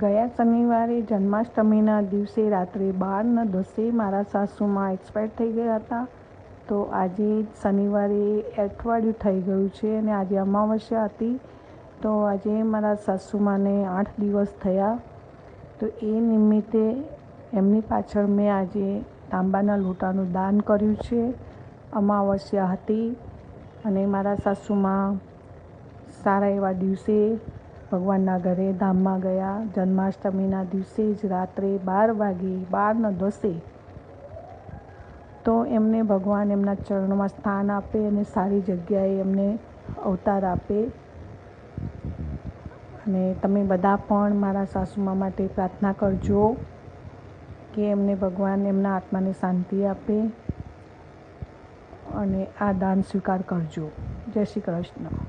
ગયા શનિવારે જન્માષ્ટમીના દિવસે રાત્રે 12:10 મારા સાસુમાં એક્સપાયર થઈ ગયા હતા. તો આજે શનિવારે અઠવાડિયું થઈ ગયું છે અને આજે અમાવસ્યા હતી. તો આજે મારા સાસુમાને 8 દિવસ થયા. તો એ નિમિત્તે એમની પાછળ મેં આજે તાંબાના લોટાનું દાન કર્યું છે. અમાવસ્યા હતી અને મારા સાસુમાં સારા એવા દિવસે ભગવાનના ઘરે ધામમાં ગયા. જન્માષ્ટમીના દિવસે જ રાત્રે 12 વાગે 12:10 તો એમને ભગવાન એમના ચરણોમાં સ્થાન આપે અને સારી જગ્યાએ એમને અવતાર આપે. અને તમે બધા પણ મારા સાસુમા માટે પ્રાર્થના કરજો કે એમને ભગવાન એમના આત્માને શાંતિ આપે અને આ દાન સ્વીકાર કરજો. જય શ્રી કૃષ્ણ.